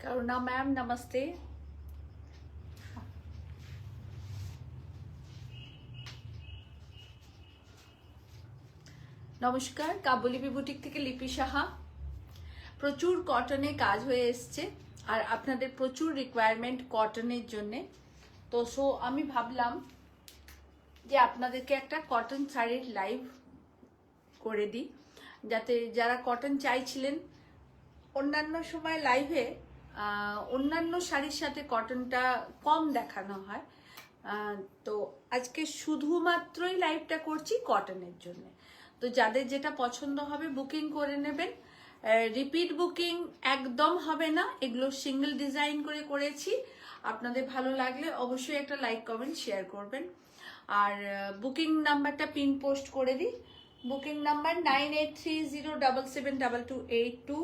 करुणा ma'am नमस्ते। নমস্কার, কাবুলিপি boutique থেকে লিপি সাহা। প্রচুর কটনে কাজ হয়ে এসছে আর আপনাদের প্রচুর রিকোয়ারমেন্ট কটনের জন্য। তো আমি ভাবলাম যে আপনাদেরকে একটা কটন শাড়ির লাইভ করে দিই, যাতে যারা কটন চাইছিলেন অন্যান্য সময় লাইভে অন্যান্য শাড়ির সাথে কটনটা কম দেখানো হয়, তো আজকে শুধুমাত্রই লাইভটা করছি কটনের জন্য। তো যাদের যেটা পছন্দ হবে বুকিং করে নেবেন। রিপিট বুকিং একদম হবে না, এগুলো সিঙ্গেল ডিজাইন করে করেছি। আপনাদের ভালো লাগলে অবশ্যই একটা লাইক কমেন্ট শেয়ার করবেন। আর বুকিং নাম্বারটা পিন পোস্ট করে দিই। Booking number 9830772282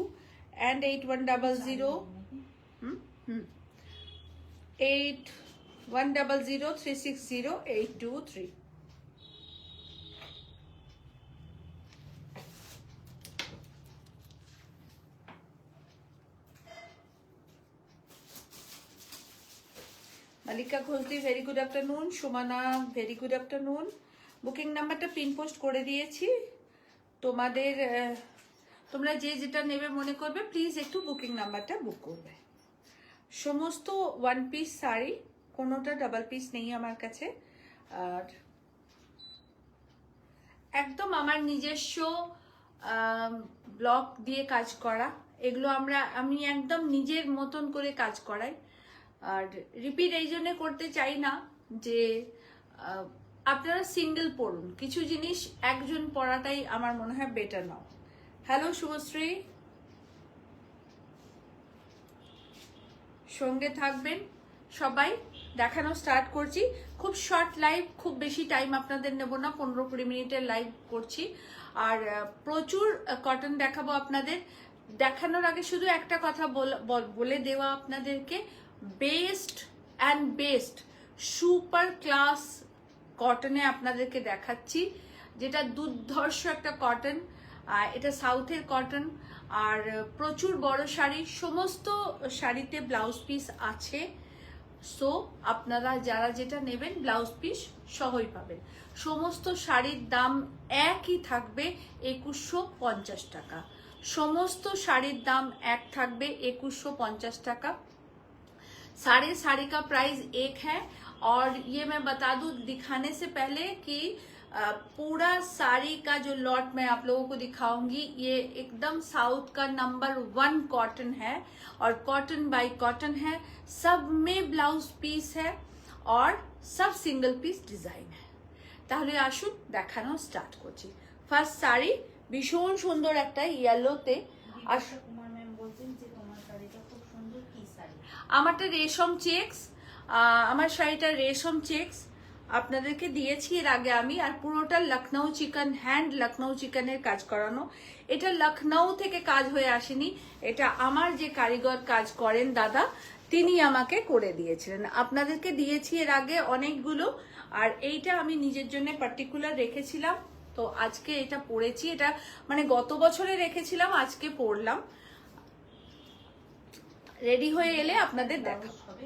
and 8100360823। মালিকা ঘোষদি very good afternoon. Sumana very good afternoon. Booking নাম্বারটা পিন পোস্ট করে দিয়েছি। তোমরা যে যেটা নেবে মনে করবে প্লিজ একটু বুকিং নাম্বারটা বুক করবে। সমস্ত ওয়ান পিস শাড়ি, কোনোটা ডাবল পিস নেই আমার কাছে। আর একদম আমার নিজস্ব ব্লক দিয়ে কাজ করা, এগুলো আমি একদম নিজের মতন করে কাজ করাই। আর রিপিট এই জন্য করতে চাই না যে আপনারা সিঙ্গেল পড়ুন, কিছু জিনিস একজন পড়াটাই আমার মনে হয় বেটার নাও। হ্যালো শুভশ্রী, সঙ্গে থাকবেন সবাই। দেখানো স্টার্ট করছি। খুব শর্ট লাইভ, খুব বেশি টাইম আপনাদের নেব না, 15-20 মিনিটের লাইভ করছি। আর প্রচুর কটন দেখাবো আপনাদের। দেখানোর আগে শুধু একটা কথা বলে দেওয়া আপনাদেরকে, best and best super class কটনে আপনাদেরকে দেখাচ্ছি, যেটা দুর্ধর্ষ একটা কটন। এটা সাউথের কটন আর প্রচুর বড় শাড়ি, সমস্ত শাড়িতে ব্লাউজ পিস আছে। সো আপনারা যারা যেটা নেবেন ব্লাউজ পিস সহই পাবেন। সমস্ত শাড়ির দাম একই থাকবে 2150 টাকা। সমস্ত শাড়ির দাম এক থাকবে 2150 টাকা। सारे साड़ी का प्राइस एक है। और ये मैं बता दूं दिखाने से पहले कि पूरा साड़ी का जो लॉट मैं आप लोगों को दिखाऊंगी ये एकदम साउथ का नंबर 1 कॉटन है और कॉटन बाय कॉटन है। सब में ब्लाउज पीस है और सब सिंगल पीस डिजाइन है। তাহলে আসুন দেখানো স্টার্ট করছি। ফার্স্ট শাড়ি ভীষণ সুন্দর একটা ইয়েলোতে। আর আমারটা রেশম চেক্স, আমার শাড়িটা রেশম চেক্স আপনাদেরকে দিয়েছি এর আগে আমি। আর পুরোটা লখনৌ চিকন, হ্যান্ড লখনৌ চিকনের কাজ করানো। এটা লখনৌ থেকে কাজ হয়ে আসেনি, এটা আমার যে কারিগর কাজ করেন দাদা, তিনি আমাকে করে দিয়েছিলেন। আপনাদেরকে দিয়েছি এর আগে অনেকগুলো, আর এইটা আমি নিজের জন্য পার্টিকুলার রেখেছিলাম। তো আজকে এটা পরেছি, এটা মানে গত বছরে রেখেছিলাম, আজকে পরলাম। রেডি হয়ে এলে আপনাদের দেখাবো।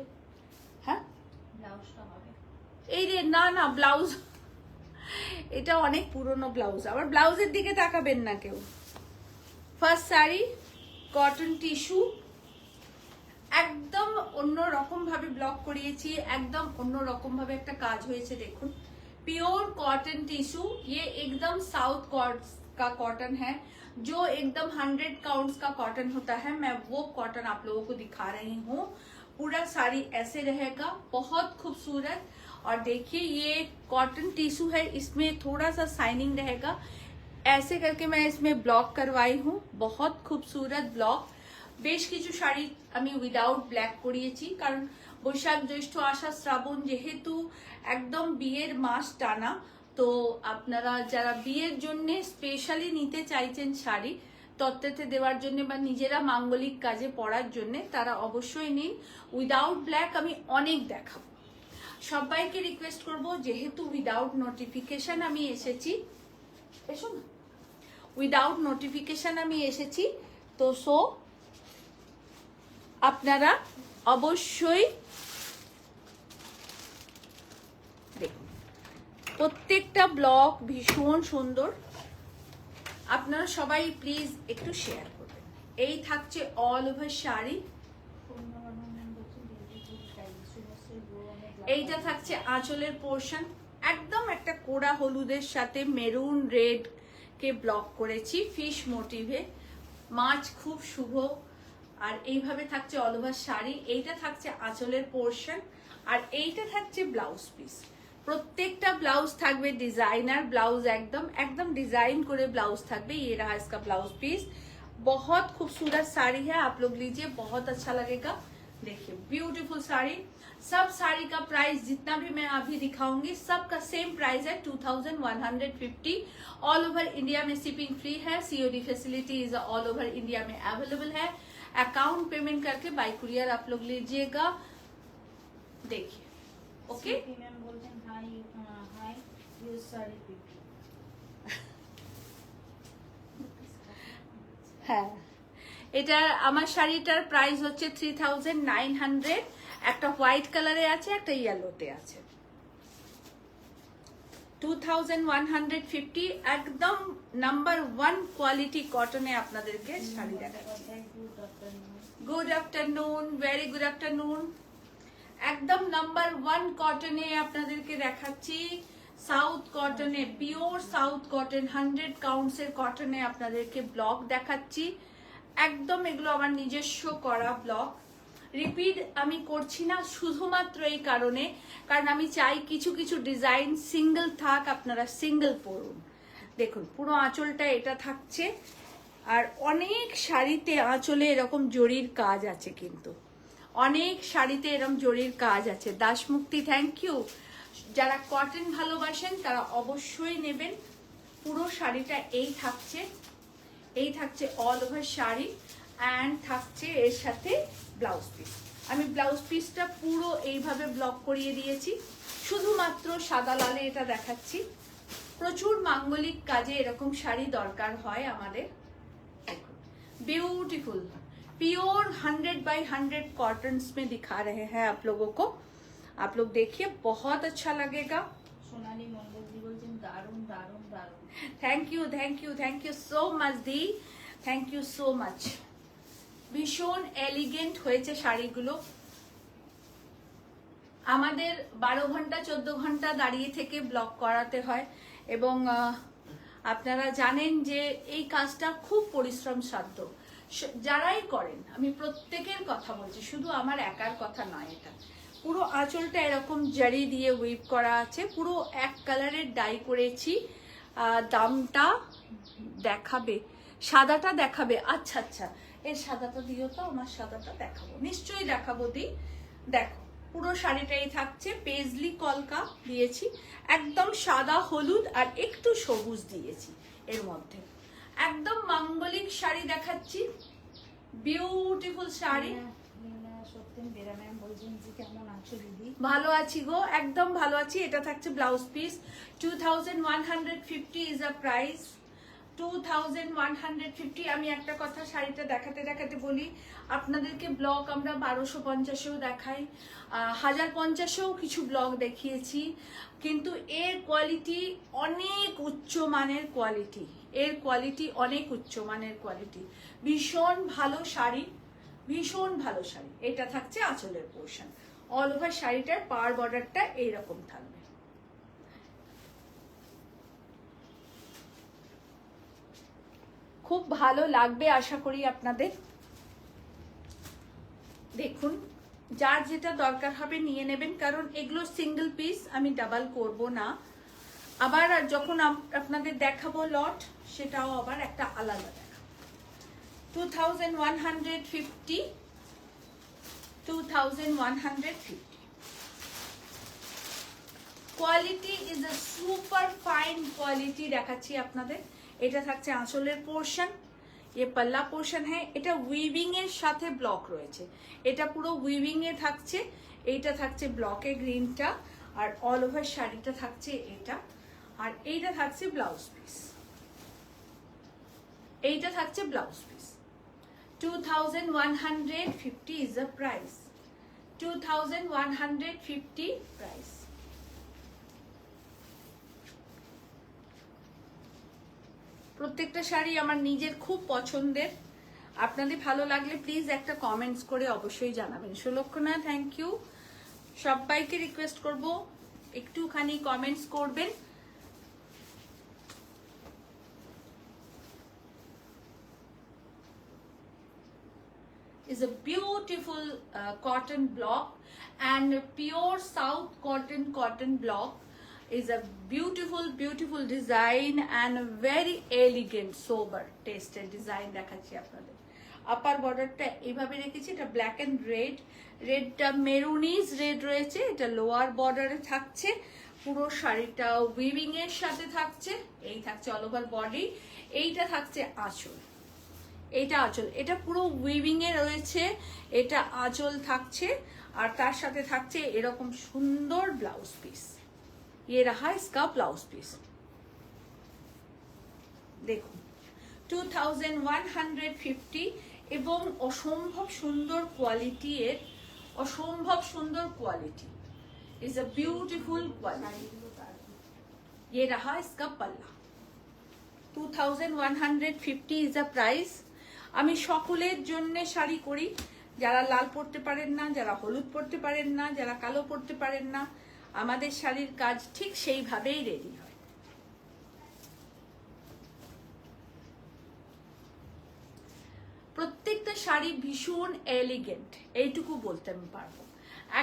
হ্যাঁ এই রে, না না ব্লাউজ, এটা অনেক পুরনো ব্লাউজ, আবার ব্লাউজের দিকে তাকাবেন না কেউ। ফার্স্ট শাড়ি কটন টিস্যু, একদম অন্য রকম ভাবে ব্লক করিয়েছি, একদম অন্য রকম ভাবে একটা কাজ হয়েছে। দেখুন प्योर कॉटन टिश्यू, ये एकदम साउथ का कॉटन है, जो एकदम 100 काउंट्स का कॉटन होता है। मैं वो कॉटन आप लोगों को दिखा रही हूँ। पूरा साड़ी ऐसे रहेगा, बहुत खूबसूरत। और देखिए ये कॉटन टिश्यू है, इसमें थोड़ा सा शाइनिंग रहेगा। ऐसे करके मैं इसमें ब्लॉक करवाई हूँ, बहुत खूबसूरत ब्लॉक। বেশ কিছু শাড়ি আমি উইদাউট ব্ল্যাক করিয়েছি, কারণ বৈশাখ জ্যৈষ্ঠ আষাঢ় শ্রাবণ যেহেতু একদম বিয়ের মাস টানা, তো আপনারা যারা বিয়ের জন্য স্পেশালি নিতে চাইছেন শাড়ি তত্ত্বেতে দেওয়ার জন্য বা নিজেরা মাঙ্গলিক কাজে পরার জন্য, তারা অবশ্যই নিন। উইদাউট ব্ল্যাক আমি অনেক দেখাবো। সবাইকে রিকোয়েস্ট করব, যেহেতু উইদাউট নোটিফিকেশন আমি এসেছি, এসো না, উইদাউট নোটিফিকেশন আমি এসেছি, তো আপনারা অবশ্যই দেখুন, প্রত্যেকটা ব্লক ভীষণ সুন্দর। আপনারা সবাই প্লিজ একটু শেয়ার করবেন। এই থাকছে অল ওভার শাড়ি, এইটা থাকছে আঁচলের পোর্শন, একদম একটা কোড়া হলুদের সাথে মেরুন রেড কে ব্লক করেছি ফিশ মোটিভে, মাছ খুব শুভ। আর এইভাবে থাকছে অল ওভার শাড়ি, এইটা থাকছে আঁচলের পোর্শন, আর এইটা থাকছে ব্লাউজ পিস। प्रत्येकटा ब्लाउज থাকবে डिजाइनर ब्लाउज, एकदम एकदम डिजाइन करे ब्लाउज থাকবে। ये रहा इसका ब्लाउज पीस, बहुत खूबसूरत साड़ी है, आप लोग लीजिए, बहुत अच्छा लगेगा। देखिए ब्यूटीफुल साड़ी। सब साड़ी का प्राइस जितना भी मैं अभी दिखाऊंगी सबका सेम प्राइस है 2150। ऑल ओवर इंडिया में शिपिंग फ्री है, COD facility is all over India में अवेलेबल है। अकाउंट पेमेंट करके बाय कुरियर आप लोग लीजिएगा। देखिए ओके হ্যাঁ, এটা আমার শাড়িটার প্রাইস হচ্ছে 3900। একটা হোয়াইট কালারে আছে, একটা ইয়েলোতে আছে। 2150, একদম নাম্বার 1 কোয়ালিটি কটনে আপনাদেরকে শাড়ি দেখাচ্ছি। Good afternoon, very good afternoon. একদম নাম্বার 1 কটনে আপনাদেরকে দেখাচ্ছি, সাউথ কটনে, পিওর সাউথ কটন 100 কাউন্টস এর কটনে আপনাদেরকে ব্লক দেখাচ্ছি। একদম এগুলো আমার নিজস্ব করা ব্লক, রিপিট আমি করছি না শুধুমাত্র এই কারণে, কারণ আমি চাই কিছু কিছু ডিজাইন সিঙ্গেল থাক, আপনারা সিঙ্গেল পরুন। দেখুন পুরো আঁচলটা এটা থাকছে, আর অনেক শাড়িতে আঁচলে এরকম জরির কাজ আছে, কিন্তু অনেক শাড়িতে এরকম জরির কাজ আছে। দাসমুক্তি থ্যাংক ইউ। যারা কটন ভালোবাসেন তারা অবশ্যই নেবেন। পুরো শাড়িটা এই থাকছে, এই থাকছে অল ওভার শাড়ি, অ্যান্ড থাকছে এর সাথে ব্লাউজ পিস। আমি ব্লাউজ পিসটা পুরো এইভাবে ব্লক করিয়ে দিয়েছি, শুধুমাত্র সাদা লালে এটা দেখাচ্ছি। প্রচুর মাঙ্গলিক কাজে এরকম শাড়ি দরকার হয় আমাদের। ब्यूटीफुल प्योर 100/100 कॉटन्स में दिखा रहे हैं आप लोगों को। आप लोग देखिए बहुत अच्छा लगेगा। सोनाली मंडल जी बोलছেন দারুন দারুন দারুন। Thank you thank you thank you so much the, thank you so much. ভীষণ এলিগেন্ট হয়েছে শাড়িগুলো। আমাদের 12 ঘন্টা 14 ঘন্টা দাঁড়িয়ে থেকে ব্লক করাতে হয়, এবং আপনারা জানেন যে এই কাজটা খুব পরিশ্রম সাধ্য। যারাই করেন, আমি প্রত্যেকের কথা বলছি, শুধু আমার একার কথা নয়। এটা পুরো আঁচলটা এরকম জারি দিয়ে উইভ করা আছে, পুরো এক কালারের ডাই করেছি। দামটা দেখাবে, সাদাটা দেখাবে। আচ্ছা আচ্ছা, এর সাদাটা দিও তো, আমার সাদাটা দেখাবো, নিশ্চয়ই দেখাবো দি। দেখো পুরো শাড়িটাই থাকছে পেজলি কলকা দিয়েছি, একদম সাদা হলুদ আর একটু সবুজ দিয়েছি এর মধ্যে। একদম মাঙ্গলিক শাড়ি দেখাচ্ছি, বিউটিফুল শাড়ি। সত্যি বেরা ম্যাম বলছেন যে কেমন আছো দিদি? ভালো আছি গো, একদম ভালো আছি। এটা থাকছে blouse piece, 2150 is a price, 2150। আমি একটা কথা শাড়িটা দেখাতে দেখাতে বলি, আপনাদেরকে ব্লগ আমরা 1250-এও দেখাই, 1050-এও কিছু ব্লগ দেখিয়েছি, কিন্তু এর কোয়ালিটি অনেক উচ্চমানের কোয়ালিটি, এর কোয়ালিটি অনেক উচ্চমানের কোয়ালিটি। ভীষণ ভালো শাড়ি, ভীষণ ভালো শাড়ি। এটা থাকছে আঁচলের পোর্শন, অল ওভার শাড়িটার পার বর্ডারটা এইরকম থাকবে। খুব ভালো লাগবে আশা করি আপনাদের। দেখুন যার যেটা দরকার হবে নিয়ে নেবেন, কারণ এগুলো সিঙ্গেল পিস, আমি ডাবল করব না। আবার যখন আপনাদের দেখাবো লট, সেটাও আবার একটা আলাদা দেখাবো। 2150 quality is a super fine quality দেখাচ্ছি আপনাদের। এটা থাকছে আঁচলের পোর্শন, ये पल्ला पोर्शन है। এটা উইভিং এর সাথে ব্লক রয়েছে, এটা পুরো উইভিং এ থাকছে। এইটা থাকছে ব্লকে গ্রিনটা, আর অল ওভার শাড়িটা থাকছে এটা, আর এইটা থাকছে ব্লাউজ পিস, এইটা থাকছে blouse piece. 2150 is the price. 2150 price. প্রত্যেকটা শাড়ি আমার নিজের খুব পছন্দের। আপনাদের ভালো লাগলে প্লিজ একটা কমেন্টস করে অবশ্যই জানাবেন। Sulakshana, thank you. সবাইকে রিকোয়েস্ট করব একটুখানি কমেন্টস করবেন। Is a beautiful cotton block and pure south cotton block is a beautiful design and a very elegant sober tasted design দেখাচ্ছি আপনাদের। আপার বর্ডারটা এইভাবে রেখেছি, এটা ব্ল্যাক এন্ড রেডটা মেরুনিজ রেড রয়েছে, এটা লোয়ার বর্ডারে থাকছে। পুরো শাড়িটা উইভিং এর সাথে থাকছে, এই থাকছে অল ওভার বডি, এইটা থাকছে আঁচল, এইটা আঁচল, এটা পুরো উইভিং এ রয়েছে, এটা আঁচল থাকছে আর তার সাথে থাকছে এরকম সুন্দর ব্লাউজ পিস। ये रहा इसका ब्लाउज पीस, দেখুন 2150 এবং অসম্ভব সুন্দর কোয়ালিটি এর, অসম্ভব সুন্দর quality, is a beautiful quality. ये रहा इसका पल्ला, 2150 इज अ प्राइस। আমি সকলের জন্য শাড়ি করি, যারা লাল পরতে পারেন না, যারা হলুদ পরতে পারেন না, যারা কালো পরতে পারেন না, আমাদের শাড়ির কাজ ঠিক সেইভাবেই রেডি হয়। প্রত্যেকটা শাড়ি ভীষণ এলিগেন্ট, এইটুকু বলতে আমি পারবো,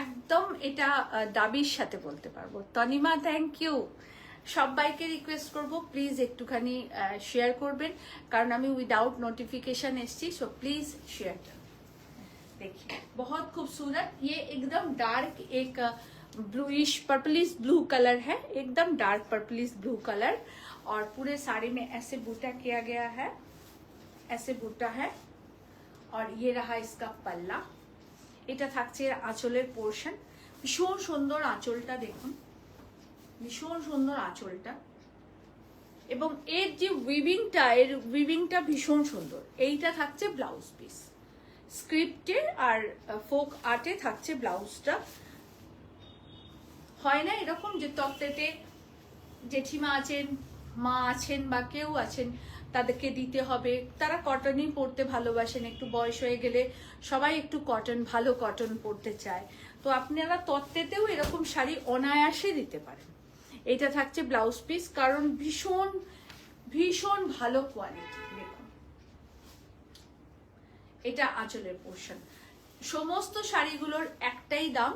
একদম এটা দাবির সাথে বলতে পারবো। Tanima, thank you. সবাইকে রিকোয়েস্ট করব প্লিজ একটুখানি শেয়ার করবেন, কারণ আমি উইদাউট নোটিফিकेशन এসছি, सो प्लीज शेयर करें। देखिए बहुत खूबसूरत, ये एकदम डार्क एक ब्लूइश पर्पलिश ब्लू कलर है, एकदम डार्क पर्पलिश ब्लू कलर, और पूरे साड़ी में ऐसे बूटा किया गया है, ऐसे बूटा है। और ये रहा इसका पल्ला, এটা থাকছে আঁচলের পোর্শন, ভীষণ সুন্দর আঁচলটা দেখুন, ভীষণ সুন্দর আঁচলটা, এবং এর যে উইভিংটা, এর উইভিংটা ভীষণ সুন্দর। এইটা থাকছে ব্লাউজ পিস, স্ক্রিপ্টে আর ফোক আর্টে থাকছে ব্লাউজটা। হয় না এরকম যে তত্ত্বেতে জেঠিমা আছেন, মা আছেন বা কেউ আছেন, তাদেরকে দিতে হবে, তারা কটনই পরতে ভালোবাসেন, একটু বয়স হয়ে গেলে সবাই একটু কটন, ভালো কটন পরতে চায়, তো আপনারা তত্ত্বেতেও এরকম শাড়ি অনায়াসে দিতে পারেন। এটা থাকছে ব্লাউজ পিস, কারণ ভীষণ ভীষণ ভালো কোয়ালিটি। দেখুন এটা আঁচলের পোর্শন। সমস্ত শাড়িগুলোর একটাই দাম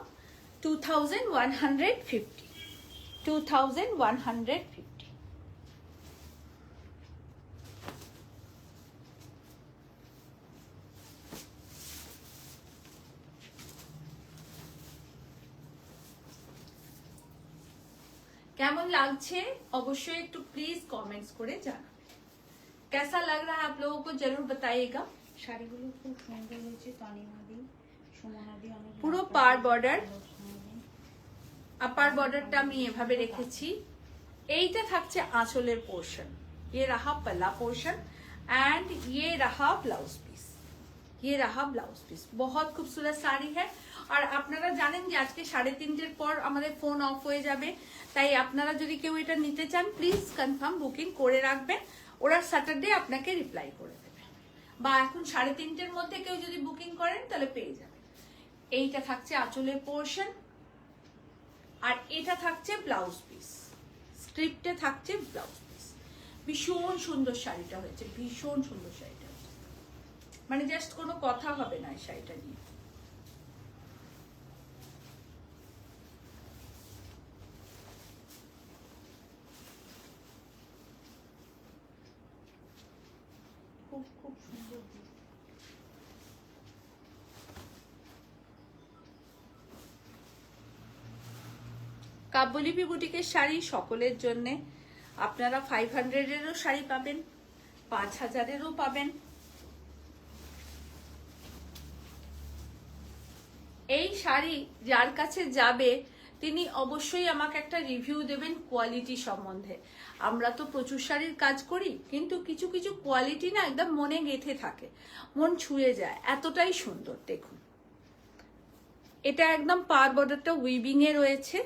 2150, 2150। কেমন লাগছে অবশ্যই একটু প্লিজ কমেন্টস করে জানাবেন। कैसा लग रहा है आप लोगों को जरूर बताइएगा। শাড়িগুলো খুব সুন্দর হয়েছে, তনিমাদি, সুমনাদি অনেক পুরো পার বর্ডার, আপার বর্ডারটা আমি এভাবে রেখেছি, এইটা থাকছে আঁচলের পোর্শন, ये रहा पल्ला पोर्शन एंड ये रहा ब्लाउज पीस, ये रहा ब्लाउज पीस। बहुत खूबसूरत साड़ी है। আর আপনারা জানেন যে আজকে 3:30 পর আমাদের ফোন অফ হয়ে যাবে, তাই আপনারা যদি কেউ এটা নিতে চান প্লিজ কনফার্ম বুকিং করে রাখবেন, ওরা স্যাটারডে আপনাকে রিপ্লাই করে দেবে, বা এখন 3:30 মধ্যে কেউ যদি বুকিং করেন তাহলে পেয়ে যাবেন। এইটা থাকছে আঁচলের পোর্শন আর এটা থাকছে ব্লাউজ পিস, স্ক্রিপ্টে থাকছে ব্লাউজ পিস। ভীষণ সুন্দর শাড়িটা হয়েছে, ভীষণ সুন্দর শাড়িটা হয়েছে, মানে জাস্ট কোনো কথা হবে না এই শাড়িটা নিয়ে। খুব খুব সুন্দর। কাব্যলিপি বুটিকের শাড়ি সকলের জন্য। আপনারা 500-এরও শাড়ি পাবেন, 5000-এরও পাবেন। এই শাড়ি যার কাছে যাবে তিনি অবশ্যই আমাকে একটা রিভিউ দেবেন কোয়ালিটি সম্বন্ধে। আমরা তো প্রচুর শাড়ির কাজ করি, কিন্তু কিছু কিছু কোয়ালিটি না একদম মনে গেঁথে থাকে, মন ছুঁয়ে যায়, এতটাই সুন্দর। দেখুন, এটা একদম পার বর্ডারটা উইভিং এ রয়েছে।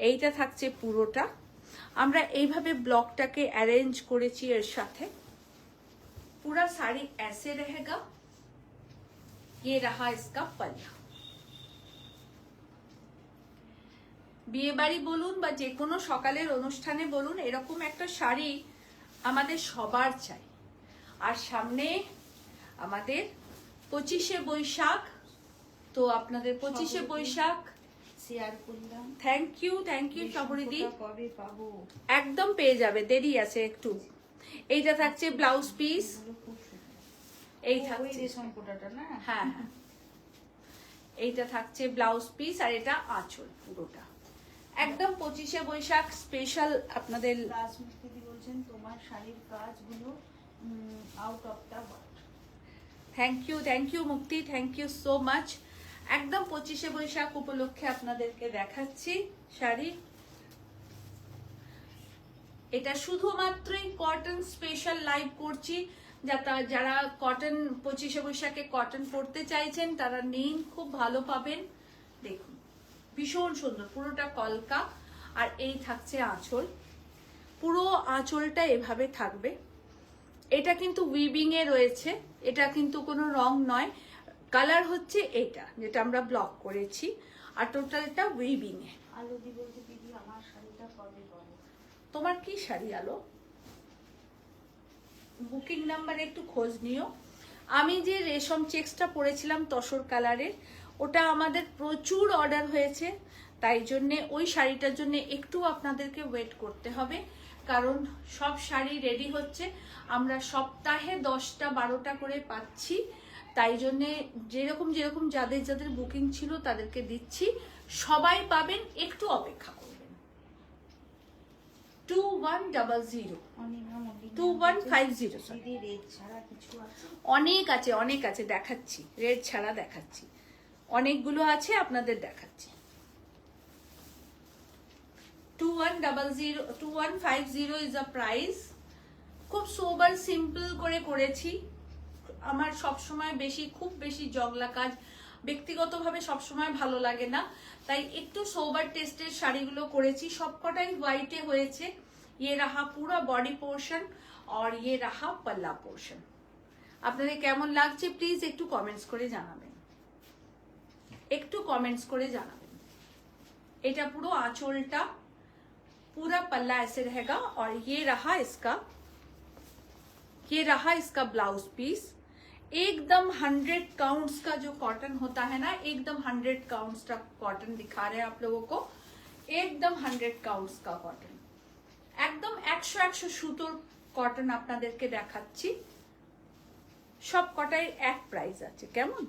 এইটা থাকছে পুরোটা। আমরা এইভাবে ব্লকটাকে অ্যারেঞ্জ করেছি এর সাথে। पूरा साड़ी ऐसे रहेगा। ये रहा इसका पल्ला। বিয়ে বাড়ি বলুন বা যে কোনো সকালের অনুষ্ঠানে বলুন, এরকম একটা শাড়ি আমাদের সবার চাই। আর সামনে আমাদের 25শে বৈশাখ, তো আপনাদের 25শে বৈশাখ শেয়ার করলাম। থ্যাংক ইউ সবরিদি। কবে পাবো? একদম পেয়ে যাবে, দেরি আছে একটু। এইটা থাকছে ব্লাউজ পিস। এই থাকছে রেশম কোটাটা না? হ্যাঁ হ্যাঁ, এইটা থাকছে ব্লাউজ পিস, আর এটা আঁচল পুরোটা। একদম 25শে বৈশাখ স্পেশাল আপনাদের। রাজমিস্ত্রি বলছেন তোমার শাড়ির কাজগুলো out of the world. Thank you Mukti, thank you so much. একদম 25শে বৈশাখ উপলক্ষে আপনাদেরকে দেখাচ্ছি শাড়ি। এটা শুধুমাত্রই কটন স্পেশাল লাইভ করছি। যারা কটন 25শে বৈশাখে কটন পরতে চাইছেন তারা নিন, খুব ভালো পাবেন। দেখুন, ভীষণ সুন্দর, পুরোটা কলকা। আর এই থাকছে আঁচল, পুরো আঁচলটা এভাবে থাকবে। এটা কিন্তু উইভিং এ রয়েছে, এটা কিন্তু কোনো রং নয়। কালার হচ্ছে এটা যেটা আমরা ব্লক করেছি, আর টোটালটা উইভিং এ। আলোদি বলতে দিদি আমার শাড়িটা কবে পাবো? তোমার কি শাড়ি আলো? বুকিং নাম্বারে একটু খোঁজ নিও। আমি যে রেশম চেক্সটা পরেছিলাম তসর কালারের, ওটা আমাদের প্রচুর অর্ডার হয়েছে, তাই জন্যে ওই শাড়িটার জন্য একটু আপনাদেরকে ওয়েট করতে হবে, কারণ সব শাড়ি রেডি হচ্ছে। আমরা সপ্তাহে 10টা 12টা করে পাচ্ছি, তাই জন্যে যেরকম যেরকম যাদের বুকিং ছিল তাদেরকে দিচ্ছি। সবাই পাবেন, একটু অপেক্ষা করবেন। 2100 2150 দিদি রেড ছাড়া কিছু আছে? অনেক আছে দেখাচ্ছি। রেড ছাড়া দেখাচ্ছি, অনেকগুলো আছে, আপনাদের দেখাচ্ছি। 2150 ইজ আ প্রাইস। খুব সোবার সিম্পল করে করেছি। আমার সবসময় খুব বেশি জগলা কাজ ব্যক্তিগতভাবে সবসময় ভালো লাগে না, তাই একটু সোবার টেস্টের শাড়িগুলো করেছি। সবকটাই হোয়াইটে হয়েছে। ये रहा पूरा बॉडी पोर्शन और ये रहा पल्ला पोर्शन। আপনাদের কেমন লাগছে প্লিজ একটু কমেন্টস করে জানাবেন, এটা পুরো আঁচলটা, पूरा पल्ला ऐसे रहेगा। और ये रहा इसका ब्लाउज पीस। एकदम 100 काउंट्स का जो कॉटन होता है ना, एकदम 100 काउंट्स का कॉटन दिखा रहे हैं आप लोगों को। एकदम 100 काउंट्स का कॉटन, একদম 100 সুতোর কটন আপনাদেরকে দেখাচ্ছি। সব কটাই এক প্রাইস আছে। কেমন?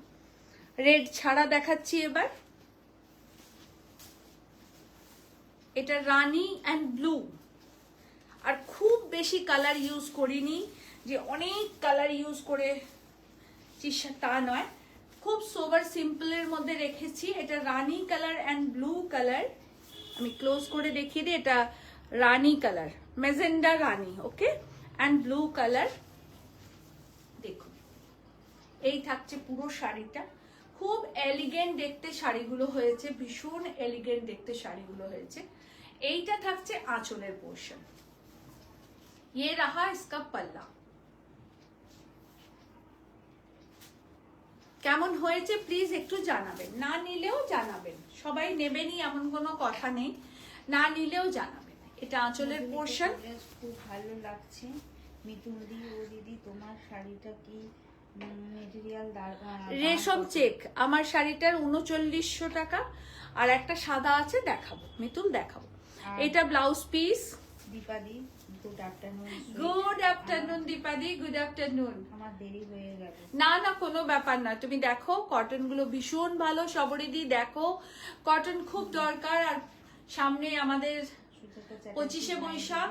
রেড ছাড়া দেখাচ্ছি এবার। এটা রানী অ্যান্ড ব্লু, আর খুব বেশি কালার ইউজ করিনি যে অনেক কালার ইউজ করে তা নয়, খুব সোবার সিম্পলের মধ্যে রেখেছি। এটা রানী কালার অ্যান্ড ব্লু কালার। আমি ক্লোজ করে দেখিয়ে দিই, এটা রানী কালার, মেজেন্ডা রানী, ওকে, অ্যান্ড ব্লু কালার। দেখুন, এই থাকছে পুরো শাড়িটা। খুব এলিগেন্ট দেখতে শাড়িগুলো হয়েছে, ভীষণ এলিগেন্ট দেখতে শাড়িগুলো হয়েছে। এইটা থাকছে আঁচলের পোর্শন। ये रहा इसका पल्ला। কেমন হয়েছে প্লিজ একটু জানাবেন, না নিলেও জানাবেন। সবাই নেবেনই এমন কোনো কথা নেই, না নিলেও জানাবেন। এটা আঁচলের পোর্শন। খুব ভালো লাগছে। মিতুল দি, ও দিদি তোমার শাড়িটা কি মেটেরিয়াল? রেশম চেক। আমার শাড়িটার 3900 টাকা, আর একটা সাদা আছে, দেখাবো মিতুল, দেখাবো। এটা ব্লাউজ পিস। দীপাদি গুড আফটারনুন। গুড আফটারনুন দীপাদি, গুড আফটারনুন। আমার দেরি হয়ে গেল। না কোনো ব্যাপার না, তুমি দেখো কটন গুলো ভীষণ ভালো। সবরিদি দেখো, কটন খুব দরকার। আর সামনে আমাদের 25শে বৈশাখ,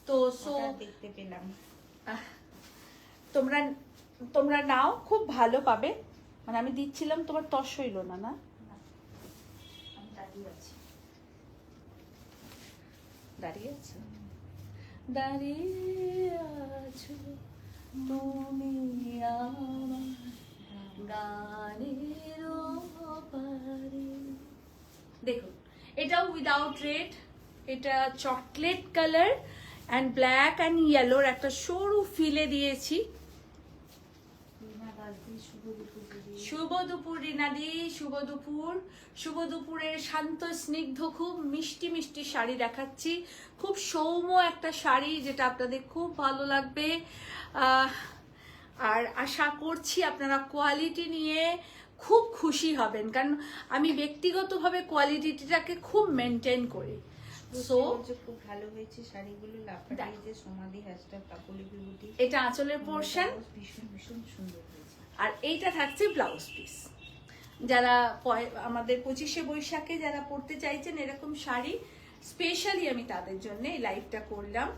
তো দেখতে পেলাম। তোমরা নাও, খুব ভালো পাবে। মানে আমি দিচ্ছিলাম, তোমার তস হইল না? না, আমি দাঁড়িয়ে আছি। দাঁড়িয়ে আছো, দাঁড়িয়ে আছো তুমি আমার গানের পারে। দেখুন এটাও উইদাউট রেড, এটা chocolate colour and black and ইয়েলোর একটা সরু ফিলে দিয়েছি। শুভ দুপুর রিনাদি, শুভ দুপুর। শুভ দুপুরের শান্ত স্নিগ্ধ খুব মিষ্টি মিষ্টি শাড়ি দেখাচ্ছি, খুব সৌম্য একটা শাড়ি যেটা আপনাদের খুব ভালো লাগবে। আর আশা করছি আপনারা কোয়ালিটি নিয়ে খুব খুশি হবেন, কারণ আমি ব্যক্তিগতভাবে কোয়ালিটিটাকে খুব মেনটেন করি। সো খুব ভালো হয়েছে শাড়িগুলো, যে সমাধি হ্যাশট্যাগ কাকুলি বিউটি। এটা আঁচলের পোরশন, ভীষণ ভীষণ সুন্দর হয়েছে। আর এইটা থাকছে ব্লাউজ পিস। যারা আমাদের 25শে বৈশাখে যারা পরতে চাইছেন এরকম শাড়ি, স্পেশালি আমি তাদের জন্য এই লাইভটা করলাম।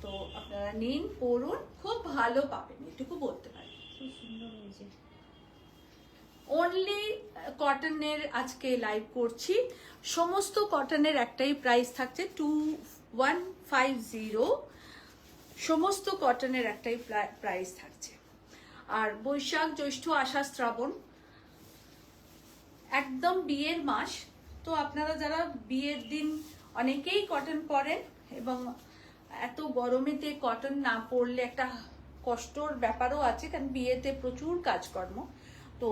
তো আপনারা নিন, পরুন, খুব ভালো পাবেন, এটুকু বলতে পারি। খুব সুন্দর হয়েছে। অনলি কটনের আজকে লাইভ করছি। সমস্ত কটনের একটাই প্রাইস থাকছে 2150। সমস্ত কটনের একটাই প্রাইস থাকছে। আর বৈশাখ, জ্যৈষ্ঠ, আষাঢ়, শ্রাবণ একদম বিয়ের মাস। তো আপনারা যারা বিয়ের দিন অনেকেই কটন পরেন, এবং এত গরমেতে কটন না পরলে একটা কষ্টর ব্যাপারও আছে, কারণ বিয়েতে প্রচুর কাজকর্ম। তো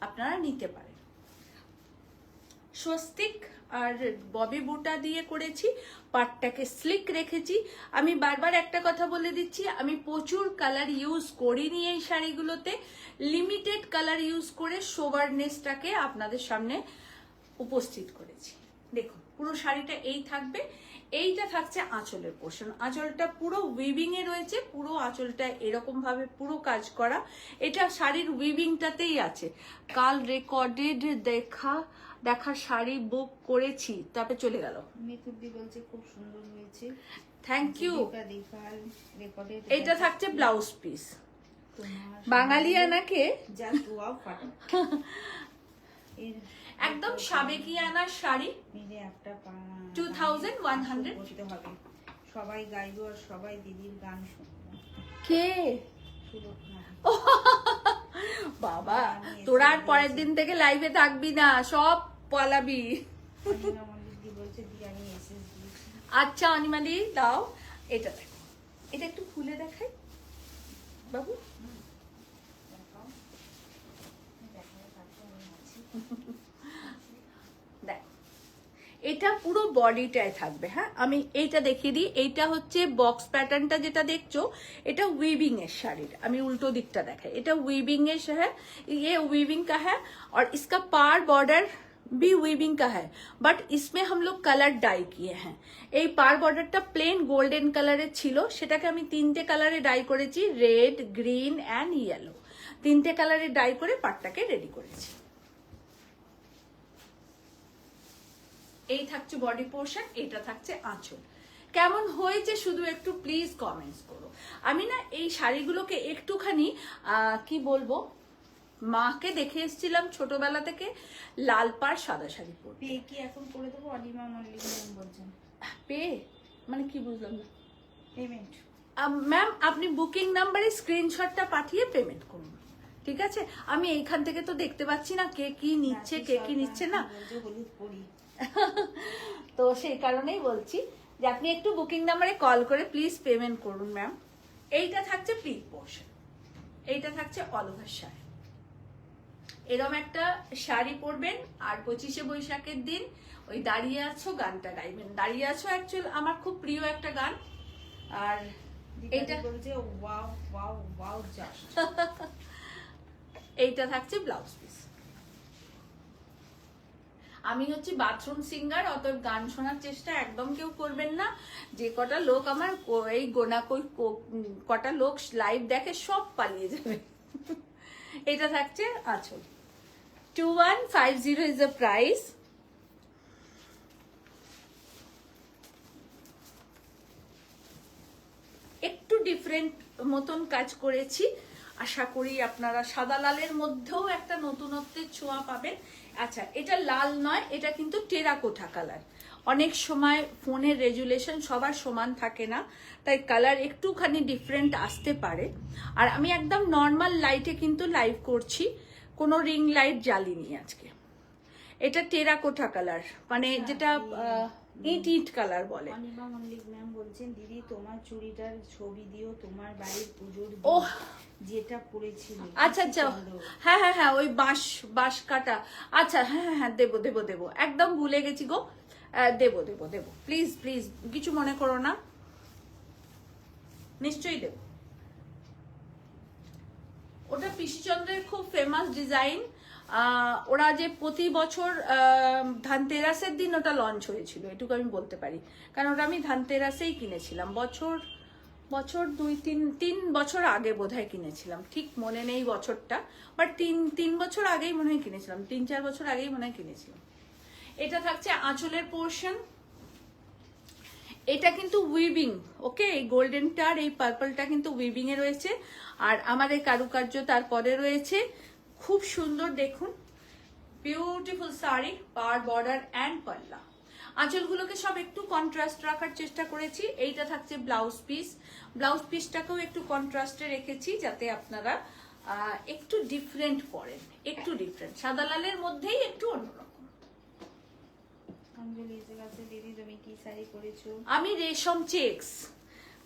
আপনারা নিতে পারেন। স্বস্তিক আর ববি বুটা দিয়ে করেছি, পাটটাকে স্লিক রেখেছি। আমি বারবার একটা কথা বলে দিচ্ছি, আমি প্রচুর কালার ইউজ করিনি এই শাড়িগুলোতে, লিমিটেড কালার ইউজ করে সোবারনেসটাকে আপনাদের সামনে উপস্থিত করেছি। দেখুন পুরো শাড়িটা এই থাকবে। এইটা থাকছে আঁচলের পোর্শন। আঁচলটা পুরো উইভিং এ রয়েছে, পুরো আঁচলটা এরকম ভাবে পুরো কাজ করা। এটা শাড়ির উইভিংটাতেই আছে। কাল রেকর্ডেড দেখা শাড়ি বুক করেছি, তারপরে চলে গেল। মিতুদি বলছে খুব সুন্দর হয়েছে, থ্যাংক ইউ। রেকর্ডেড এটা থাকছে ব্লাউজ পিস। বাঙালিয়ানাকে জাস্ট ওয়াও ফাটা। একদম সাবেকিয়ানা শাড়ি, মিলে একটা 2100 করতে হবে। সবাই গাইবো আর সবাই দিদির গান শুনবো। কে? বাবা তোরা আর পরের দিন থেকে লাইভে থাকবি না, সব পালাবি। আচ্ছা অনিমাদি দাও, এটা দেখো, এটা একটু খুলে দেখাই বাবু। এটা পুরো বডিটায় থাকবে। হ্যাঁ আমি এইটা দেখিয়ে দিই। এইটা হচ্ছে বক্স প্যাটার্নটা যেটা দেখছো, এটা উইভিং এর শাড়ির। আমি উল্টো দিকটা দেখাই। এটা উইভিং এর है, ये वीविंग का है और इसका पार बॉर्डर भी वीविंग का है, बट इसमें हम लोग कलर डाई किए हैं। এই পার বর্ডারটা প্লেন গোল্ডেন কালারের ছিল, সেটাকে আমি 3টে কালারে ডাই করেছি, রেড, গ্রিন অ্যান্ড ইয়েলো। 3টে কালারে ডাই করে পাটটাকে রেডি করেছি। এই থাকছে বডি পোর্শন, এটা থাকছে আঁচল। কেমন হয়েছে শুধু একটু প্লিজ কমেন্টস করো। আমি না এই শাড়িগুলোকে একটুখানি কি বলবো, মাকে দেখে এসেছিলাম ছোটবেলা থেকে লাল পাড় সাদা শাড়ি পরতে। পে কি এখন করে দেবো? অনিমা মল্লিক বলছেন পে মানে কি বুঝলাম না। পেমেন্ট ম্যাম আপনি বুকিং নাম্বারে স্ক্রিনশটটা পাঠিয়ে পেমেন্ট করুন, ঠিক আছে? আমি এইখান থেকে তো দেখতে পাচ্ছি না কে কি নিচ্ছে কে কি নিচ্ছে না, হলুদ পরি। তো সেই কারণেই বলছি যে আপনি একটু বুকিং নাম্বারে কল করে প্লিজ পেমেন্ট করুন ম্যাম। এইটা থাকছে প্রি পোর্শন, এইটা থাকছে অল ওভার শাড়ি। এরকম একটা শাড়ি পরবেন আর 25শে বৈশাখের দিন ওই দাঁড়িয়ে আছো গানটা গাইবেন। দাঁড়িয়ে আছো অ্যাকচুয়াল আমার খুব প্রিয় একটা গান। আর এইটা বলছে ওয়াও ওয়াও ওয়াও জাস্ট। এইটা থাকছে ব্লাউজ পিস। আমি হচ্ছে বাথরুম সিঙ্গার, অতএব গান শোনার চেষ্টা একদম কেউ করবেন না। যে কটা লোক আমার এই গোনা কটা লোক লাইভ দেখে সব পালিয়ে যাবে। এটা থাকছে আঁচল। 2150 is the price. একটু ডিফারেন্ট মতন কাজ করেছি, আশা করি আপনারা সাদা লালের মধ্যেও একটা নতুনত্বের ছোঁয়া পাবেন। আচ্ছা এটা লাল নয়, এটা কিন্তু টেরাকোটা কালার। অনেক সময় ফোনের রেজুলেশন সবার সমান থাকে না, তাই কালার একটুখানি ডিফারেন্ট আসতে পারে। আর আমি একদম নর্মাল লাইটে কিন্তু লাইভ করছি, কোনো রিং লাইট জ্বালিনি আজকে। এটা টেরাকোটা কালার, মানে যেটা ইট ইট কালার বলে। অনিমা মল্লিক ম্যাম বলছেন দিদি তোমার চুড়িটার ছবি দিও, তোমার বাড়ির পুজোর ওহ, যেটা পড়েছিল। আচ্ছা আচ্ছা, হ্যাঁ হ্যাঁ হ্যাঁ, ওই বাঁশ কাটা, আচ্ছা হ্যাঁ হ্যাঁ হ্যাঁ, দেবো দেবো দেবো, একদম ভুলে গেছি গো, দেবো দেবো দেবো, প্লিজ প্লিজ কিছু মনে করো না, নিশ্চয়ই দেবো। ওটা পিসিচন্দ্রের খুব ফেমাস ডিজাইন। ওরা যে প্রতি বছর ধানতেরাসের দিন ওটা লঞ্চ হয়েছিল, এটুকু আমি বলতে পারি, কারণ ওটা আমি ধানতেরাসেই কিনেছিলাম, বছর তিন বছর আগে বোধহয় কিনেছিলাম, ঠিক মনে নেই বছরটা, বাট তিন বছর আগেই মনে হয় কিনেছিলাম, 3-4 বছর আগেই মনে হয় কিনেছিলাম। এটা থাকছে আঁচলের পোর্শন, এটা কিন্তু উইভিং, ওকে, এই গোল্ডেনটার এই পার্পলটা কিন্তু উইভিং এ রয়েছে, আর আমাদের কারুকার্য তারপরে রয়েছে, খুব সুন্দর দেখুন, beautiful sari, per border and পাল্লা। আঁচলগুলোকে সব একটু কন্ট্রাস্ট রাখার চেষ্টা করেছি। এইটা থাকছে ব্লাউজ পিস, ব্লাউজ পিসটাকেও একটু কন্ট্রাস্টে রেখেছি যাতে আপনারা একটু ডিফারেন্ট পরেন, একটু ডিফারেন্ট, সাদা লালের মধ্যেই একটু অন্যরকম। অঞ্জলি এসে গেছে, দিদি তুমি কি শাড়ি পরেছো? আমি রেশম চেক্স,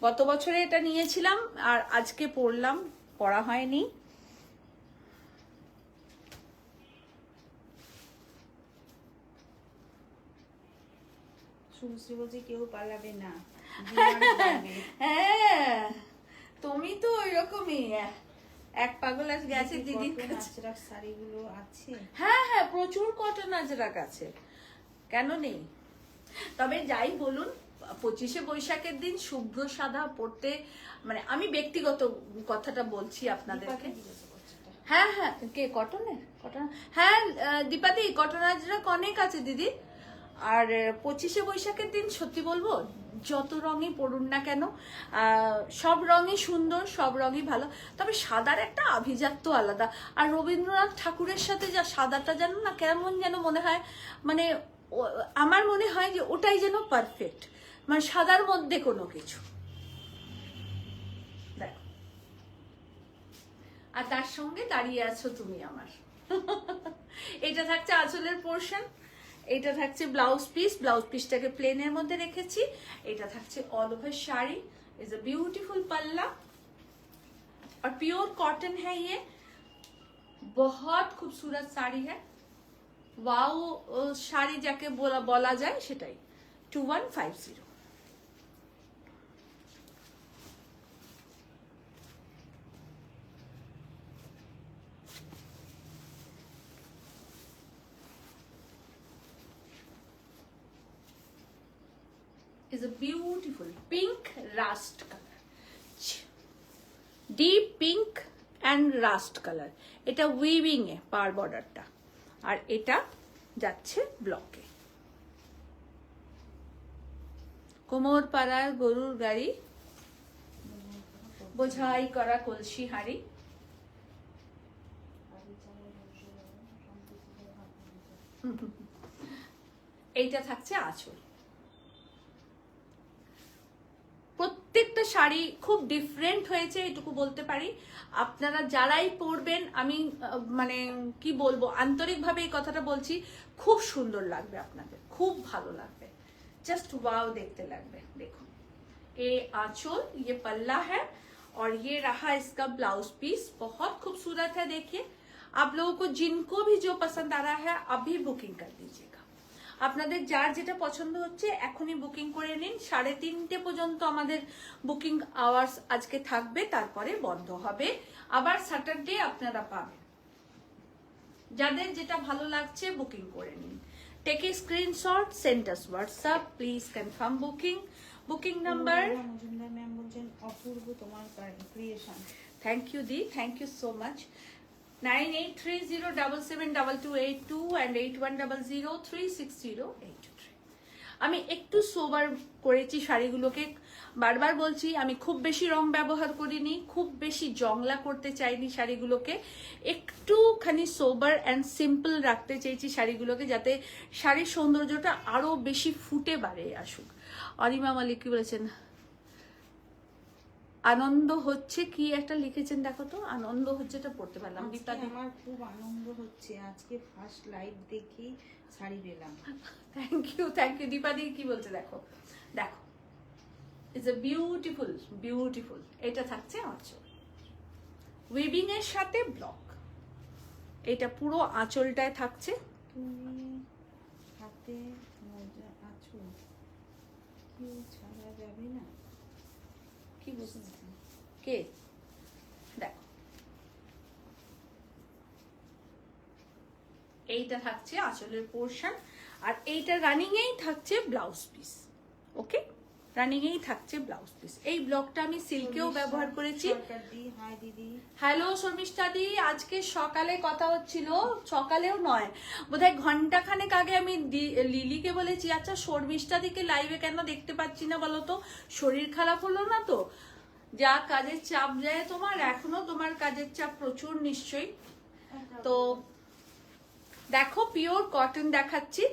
গত বছরে এটা নিয়েছিলাম আর আজকে পরলাম, পরা হয়নি। শুভশ্রী বলছে কেউ পালাবে না। হ্যাঁ, তুমি তো ওইরকমই, এক পাগল আজ গেছে দিদির কাছে। আজরাক শাড়িগুলো আছে? হ্যাঁ হ্যাঁ, প্রচুর কটন আজরাক আছে, কেন নেই। তবে যাই বলুন, 25শে বৈশাখের দিন শুভ্র সাদা পরতে, মানে আমি ব্যক্তিগত কথাটা বলছি আপনাদেরকে। হ্যাঁ হ্যাঁ, কে কটনের? কটন, হ্যাঁ দীপাদি, কটন আজরাক অনেক আছে দিদি। আর 25শে বৈশাখের দিন সত্যি বলবো, যত রঙই পড়ুন না কেন, সব রঙই সুন্দর, সব রঙই ভালো, তবে সাদার একটা আভিজাত্য আলাদা। আর রবীন্দ্রনাথ ঠাকুরের সাথে যা সাদাটা যেন না কেমন যেন মনে হয়, মানে আমার মনে হয় যে ওটাই যেন পারফেক্ট, মানে সাদার মধ্যে কোনো কিছু। দেখো, আর তার সঙ্গে দাঁড়িয়ে আছো তুমি আমার। এটা থাকছে আঁচলের পোর্শন, এটা থাকছে ব্লাউজ পিস, ব্লাউজ পিসটাকে প্লেনের মধ্যে রেখেছি। এটা থাকছে all over sari, is a beautiful पल्ला और प्योर कॉटन है ये, बहुत खूबसूरत साड़ी है, वाओ শাড়ি যাকে বলা যায় সেটাই। 2150। is a beautiful pink rust color, deep pink and rust color। এটা উইভিং এ পার বর্ডারটা, আর এটা যাচ্ছে ব্লকে। কোমর পাড়ার গরুর গাড়ি, বোঝাই করা কলসি হাড়ি। এইটা থাকছে আঁচল। প্রত্যেকটা শাড়ি খুব ডিফারেন্ট হয়েছে, এটুকু বলতে পারি। আপনারা যারাই পরবেন, আমি মানে কি বলবো, আন্তরিকভাবে এই কথাটা বলছি, খুব সুন্দর লাগবে আপনাদের, খুব ভালো লাগবে, জাস্ট ওয়াও দেখতে লাগবে। দেখুন, ये आंचल, ये पल्ला है और ये रहा इसका ब्लाउज पीस, बहुत खूबसूरत है। देखिए, आप लोगों को जिनको भी जो पसंद आ रहा है अभी बुकिंग कर दीजिएगा। আপনাদের যার যেটা পছন্দ হচ্ছে এখনই বুকিং করে নিন। 3:30 পর্যন্ত আমাদের বুকিং আওয়ার্স আজকে থাকবে, তারপরে বন্ধ হবে, আবার স্যাটারডে আপনারা পাবেন। যাদের যেটা ভালো লাগছে বুকিং করে নিন। Take a screenshot, send us WhatsApp, please confirm booking. Booking number, Majumdar ma'am বলছেন অপূর্ব তোমার ক্রিয়েশন। থ্যাংক ইউ দি, thank you so much. 9830772282 and 8100360823। আমি একটু সোবার করেছি শাড়িগুলোকে। বারবার বলছি আমি খুব বেশি রং ব্যবহার করিনি, খুব বেশি জংলা করতে চাইনি শাড়িগুলোকে, একটুখানি সোবার অ্যান্ড সিম্পল রাখতে চেয়েছি শাড়িগুলোকে, যাতে শাড়ির সৌন্দর্যটা আরো বেশি ফুটে বাড়ে আসুক। অরিমা মালিক কি বলেছেন? আনন্দ হচ্ছে কি একটা লিখেছেন, দেখো তো। আনন্দ হচ্ছে, এটা পড়তে পারলাম। আজকে আমার খুব আনন্দ হচ্ছে, আজকে ফার্স্ট লাইভ দেখি শাড়ি পেলাম। থ্যাংক ইউ দীপাদি কি বলছে দেখো, দেখো ইটস এ বিউটিফুল বিউটিফুল। এটা থাকছে আঁচল, উইভিং এর সাথে ব্লক, এটা পুরো আঁচলটায় থাকছে। তুমি হাতে মজা আছো, কেউ ছাড়া যাবে না। কি বুঝেছি কে? দেখো এইটা থাকছে আঁচলের পোর্শন, আর এইটা রানিং এই থাকছে ব্লাউজ পিস। ওকে, রানিং এই থাকছে ব্লাউজ পিস। এই ব্লকটা আমি সিল্কেও ব্যবহার করেছি। হাই দিদি। হ্যালো শর্মিষ্ঠা দি, আজকে সকালে কথা হচ্ছিল, সকালেও নয় বোধহয় ঘন্টা খানেক আগে আমি লিলিকে বলেছি, আচ্ছা শর্মিষ্ঠা দিকে লাইভে কেন দেখতে পাচ্ছি না বলো তো, শরীর খারাপ হলো না তো? যা কাজের চাপ যায় তোমার, এখনো তোমার কাজের চাপ প্রচুর নিশ্চয়ই। তো দেখো পিওর কটন দেখাচ্ছি,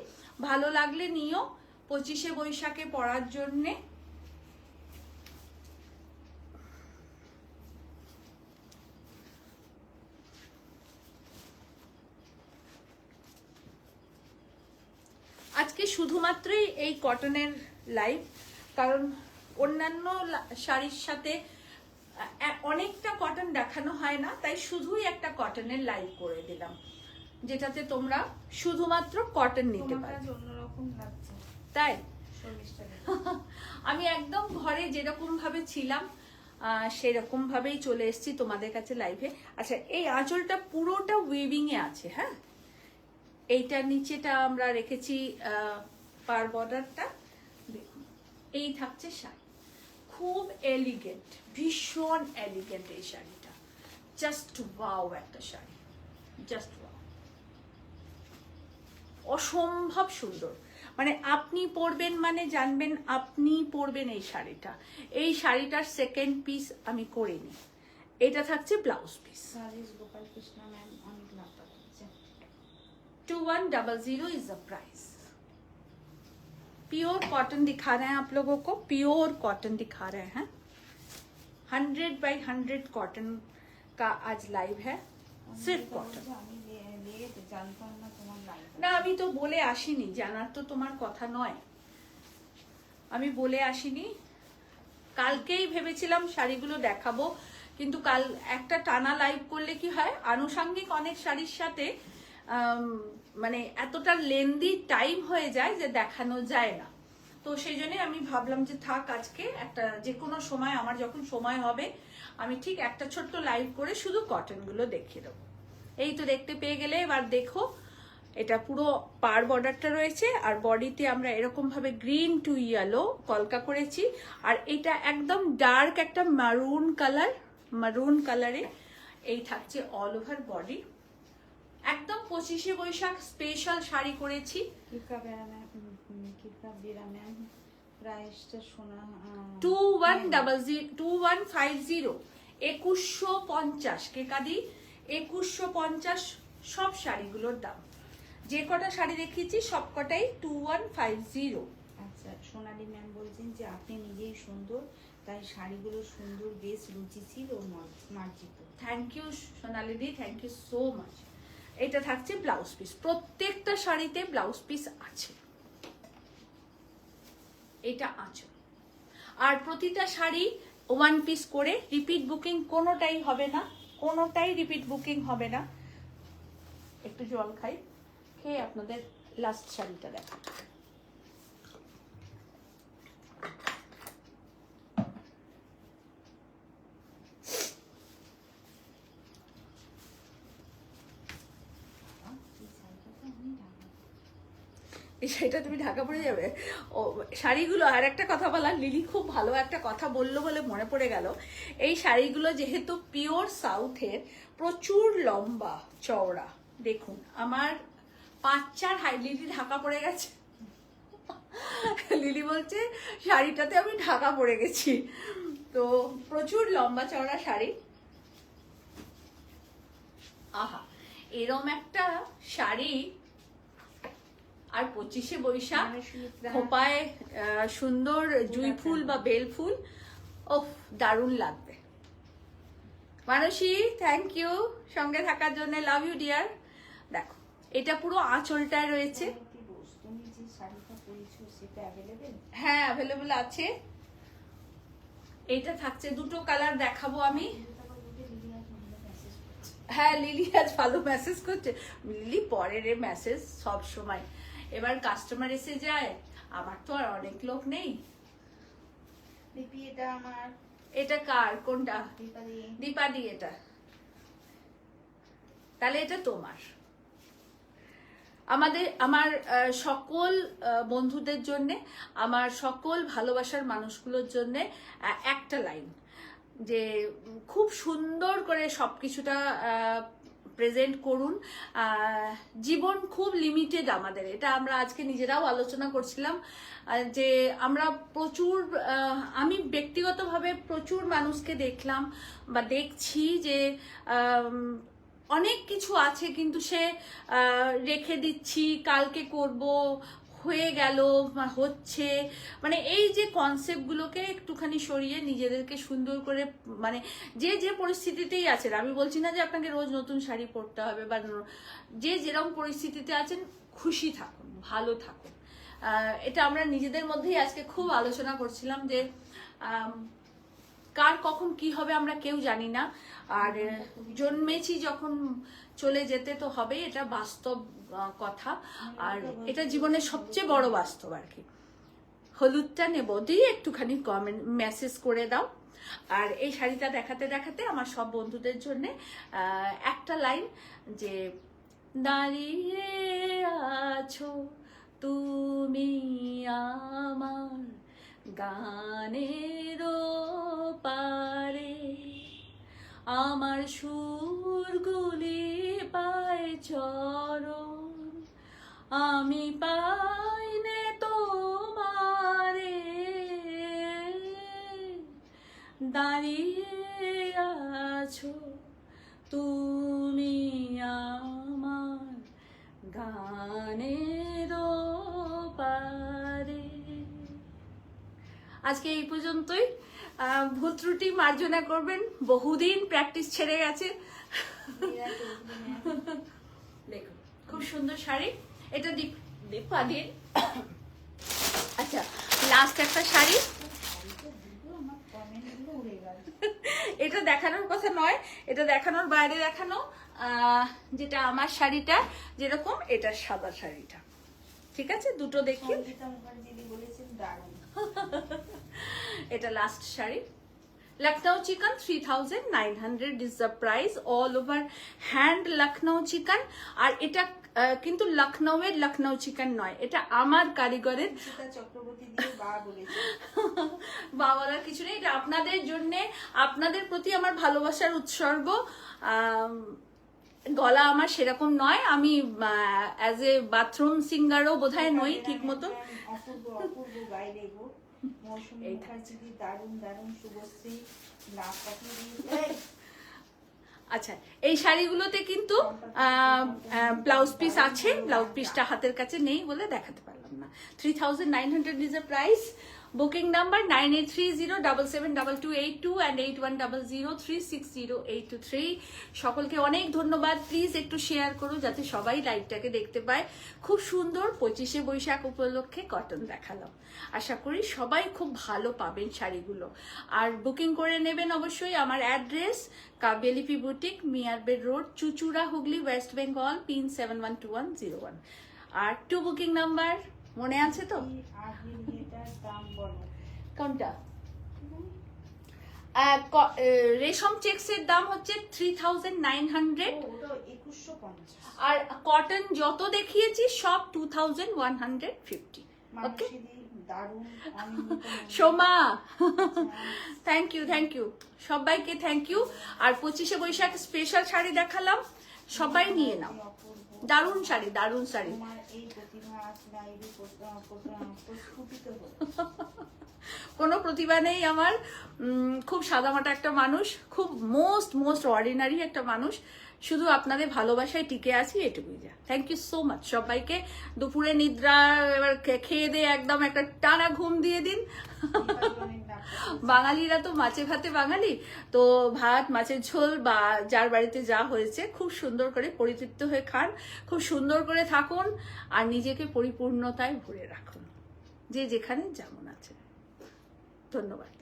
ভালো লাগলে নিও 25শে বৈশাখে পরার জন্যে। আজকে শুধুমাত্রই এই কটনের লাইভ, কারণ অন্যান্য শাড়ির সাথে অনেকটা কটন দেখানো হয় না, তাই শুধুই একটা কটনের লাইভ করে দিলাম, যেটাতে তোমরা শুধুমাত্র কটন নিতে পারবে। অন্যরকম লাগছে তাই শর্মিষ্ঠা দি। আমি একদম ঘরে যেরকম ভাবে ছিলাম সেরকম ভাবেই চলে এসেছি তোমাদের কাছে লাইভে। আচ্ছা, এই আঁচলটা পুরোটা উইভিং এ আছে। হ্যাঁ, এইটার নিচেটা আমরা রেখেছি পার বর্ডারটা। দেখুন এই থাকছে শাড়ি, খুব এলিগেন্ট, ভীষণ এলিগেন্ট এই শাড়িটা। জাস্ট ওয়াও একটা শাড়ি, জাস্ট ওয়াও, অসম্ভব সুন্দর। মানে আপনি পরবেন মানে জানবেন আপনি পরবেন এই শাড়িটা। এই শাড়িটার সেকেন্ড পিস আমি করিনি। এটা থাকছে blouse piece. Gopal Krishna ma'am অনেক লাভ পাচ্ছে। 2100 is the price. Pure cotton दिखा रहे हैं आप लोगों को, प्योर कॉटन दिखा रहे हैं। 100/100 कॉटन का आज लाइव है, सिर्फ कॉटन। না আমি তো বলে আসিনি, জানার তো তোমার কথা নয়, আমি বলে আসিনি। কালকেই ভেবেছিলাম শাড়িগুলো দেখাবো, কিন্তু কাল একটা টানা লাইভ করলে কি হয়, আনুষঙ্গিক অনেক শাড়ির সাথে মানে এতটা লেন্দি টাইম হয়ে যায় যে দেখানো যায় না। তো সেই জন্য আমি ভাবলাম যে থাক, আজকে একটা যে কোনো সময় আমার যখন সময় হবে আমি ঠিক একটা ছোট্ট লাইভ করে শুধু কটনগুলো দেখিয়ে দেবো। এই তো দেখতে পেয়ে গেলে। এবার দেখো, এটা পুরো পার বর্ডারটা রয়েছে, আর বডিতে আমরা এরকম ভাবে গ্রিন টু ইয়েলো কলকা করেছি, আর এটা একদম ডার্ক একটা মারুন কালারে এই থাকছে অল ওভার বডি। একদম 25শে বৈশাখ স্পেশাল শাড়ি করেছি। প্রাইসটা শোনা 2150 2150 কেকাদি 2150 সব শাড়িগুলোর দাম। যে কটা শাড়ি দেখিয়েছি সব কটাই 2150। আচ্ছা, সোনালী ম্যাম বলছেন যে আপনি নিজেই সুন্দর, তাই শাড়িগুলো সুন্দর, বেশ রুচিশীল ও মার্জিত। থ্যাংক ইউ সোনালী দি, থ্যাংক ইউ সো মাচ। এটা থাকছে ব্লাউজ পিস, প্রত্যেকটা শাড়িতে ব্লাউজ পিস আছে। এটা আঁচল, আর প্রতিটা শাড়ি ওয়ান পিস করে, রিপিট বুকিং কোনোটাই হবে না, কোনোটাই রিপিট বুকিং হবে না। একটু জল খাই, খেয়ে আপনাদের লাস্ট শাড়িটা দেখা। সেটা তুমি ঢাকা পড়ে যাবে ও শাড়িগুলো। আর একটা কথা বলার, লিলি খুব ভালো একটা কথা বললো বলে মনে পড়ে গেল। এই শাড়িগুলো যেহেতু পিওর সাউথের, প্রচুর লম্বা চওড়া। দেখুন আমার 5-4 হাই, লিলি ঢাকা পড়ে গেছে, লিলি বলছে শাড়িটাতে আমি ঢাকা পড়ে গেছি। তো প্রচুর লম্বা চওড়া শাড়ি। আহা, এরম একটা শাড়ি আর 25শে বৈশাখ খোপায় সুন্দর জুঁই ফুল বা বেল ফুল, ওফ দারুণ লাগবে। মানসী, থ্যাংক ইউ সঙ্গে থাকার জন্য, লাভ ইউ ডিয়ার। দেখো এটা পুরো আঁচলটায় রয়েছে। তুমি যে শাড়িটা পরেছো সেটা অ্যাভেলেবেল? হ্যাঁ অ্যাভেলেবেল আছে। এটা থাকছে, দুটো কালার দেখাবো আমি। হ্যাঁ লিলি আজ ভালো মেসেজ করছে। লিলি পরের মেসেজ সব সময়, এবার কাস্টমার এসে যায়, আমার তো আর অনেক লোক নেই। দিদি এটা আমার। এটা কার? কোনটা? দীপালি। দীপালি এটা, তাহলে এটা তোমার। আমার সকল বন্ধুদের জন্য, আমার সকল ভালোবাসার মানুষগুলোর জন্য একটা লাইন, যে খুব সুন্দর করে সবকিছুটা প্রেজেন্ট করুন। জীবন খুব লিমিটেড আমাদের, এটা আমরা আজকে নিজেরাও আলোচনা করছিলাম যে আমরা প্রচুর, আমি ব্যক্তিগতভাবে প্রচুর মানুষকে দেখলাম বা দেখছি যে অনেক কিছু আছে কিন্তু সে রেখে দিচ্ছি, কালকে করব, হয়ে গেল, হচ্ছে, মানে এই যে কনসেপ্টগুলোকে একটুখানি সরিয়ে নিজেদেরকে সুন্দর করে, মানে যে যে পরিস্থিতিতেই আছেন, আমি বলছি না যে আপনাকে রোজ নতুন শাড়ি পরতে হবে, বা যে যেরকম পরিস্থিতিতে আছেন খুশি থাকুন, ভালো থাকুন। এটা আমরা নিজেদের মধ্যেই আজকে খুব আলোচনা করছিলাম যে কার কখন কি হবে আমরা কেউ জানি না, আর জন্মেছি যখন চলে যেতে তো হবে, এটা বাস্তব কথা, আর এটা জীবনের সবচেয়ে বড় বাস্তব আর কি। হলুদটা নেব, দিয়ে একটুখানি কমেন্ট মেসেজ করে দাও। আর এই শাড়িটা দেখাতে দেখাতে আমার সব বন্ধুদের জন্য একটা লাইন, যে দাঁড়িয়ে আছো তুমি আমার গানেরও পারে, আমার সুরগুলি পায় চরণ, আমি পাইনে তোমারে, দাঁড়িয়ে আছো তুমি আমার গানেরও পারে। আজকে এই পর্যন্তই। ভুল ত্রুটি মার্জনা করবেন, বহুদিন প্র্যাকটিস ছেড়ে গেছে। দেখো খুব সুন্দর শাড়ি, এটা দীপালির। আচ্ছা লাস্ট একটা শাড়ি, এটা দেখানোর কথা নয়, এটা দেখানোর বাইরে দেখানো, যেটা আমার শাড়িটা যেরকম, এটা সাদা শাড়িটা, ঠিক আছে দুটো দেখি। এটা last sari, Lucknow chicken 3900 is the price, all over hand Lucknow chicken। আর এটা কিন্তু লখনউয়ের লখনউ চিকেন নয়, এটা আমার কারিগরের চক্রবর্তী দিয়ে বা বলেছে। বাবার কিছু নেই, এটা আপনাদের জন্য, আপনাদের প্রতি আমার ভালোবাসার উৎসর্গ। গলা আমার সেরকম নয়, আমি অ্যাজ এ বাথরুম সিঙ্গারও বোধহয় নই ঠিক মতো। অপূর্ব অপূর্ব গাইলে গো, মৌসুমী মুখার্জি দারুণ দারুণ, শুভশ্রী লাভ পাঠিয়ে দিয়েছে। আচ্ছা এই শাড়িগুলোতে কিন্তু ব্লাউজ পিস আছে, ব্লাউজ পিসটা হাতের কাছে নেই বলে দেখাতে পারলাম না। 3900 is the price। Booking number 9830772282 and 8100360823। সকলকে অনেক ধন্যবাদ। প্লিজ একটু শেয়ার করো যাতে সবাই লাইভটাকে দেখতে পায়। খুব সুন্দর 25শে বৈশাখ উপলক্ষে কটন দেখালাম, আশা করি সবাই খুব ভালো পাবেন শাড়িগুলো। আর বুকিং করে নেবেন অবশ্যই। আমার অ্যাড্রেস কাবেলিপি বুটিক, মিয়ারবেড road, Chuchura, Hooghly, West Bengal, pin 712101। আর টু বুকিং নাম্বার মনে আছে তো? কোনটা? রেশম চেক্সের দাম হচ্ছে 3900, আর কটন যত দেখিয়েছি সব 2150। ওকে সোমা, থ্যাংক ইউ সবাইকে, থ্যাংক ইউ। আর 25শে বৈশাখ স্পেশাল শাড়ি দেখালাম, সবাই নিয়ে নাও। দারুণ শাড়ি, দারুণ শাড়ি। তোমার এই প্রতিভা আজ লাইভে প্রস্ফুটিত হলো। কোনো প্রতিভা নেই আমার, খুব সাদামাটা একটা মানুষ, খুব মোস্ট অর্ডিনারি একটা মানুষ, শুধু আপনাদের ভালোবাসায় টিকে আছি, এটুকুই যা। থ্যাংক ইউ সো মাচ সবাইকে। দুপুরে নিদ্রা এবার খেয়ে দিয়ে একদম একটা টানা ঘুম দিয়ে দিন। বাঙালিরা তো মাছে ভাতে বাঙালি, তো ভাত মাছের ঝোল বা যার বাড়িতে যা হয়েছে খুব সুন্দর করে পরিতৃপ্ত হয়ে খান, খুব সুন্দর করে থাকুন, আর নিজেকে পরিপূর্ণতায় ভরে রাখুন, যে যেখানে যেমন আছে। ধন্যবাদ।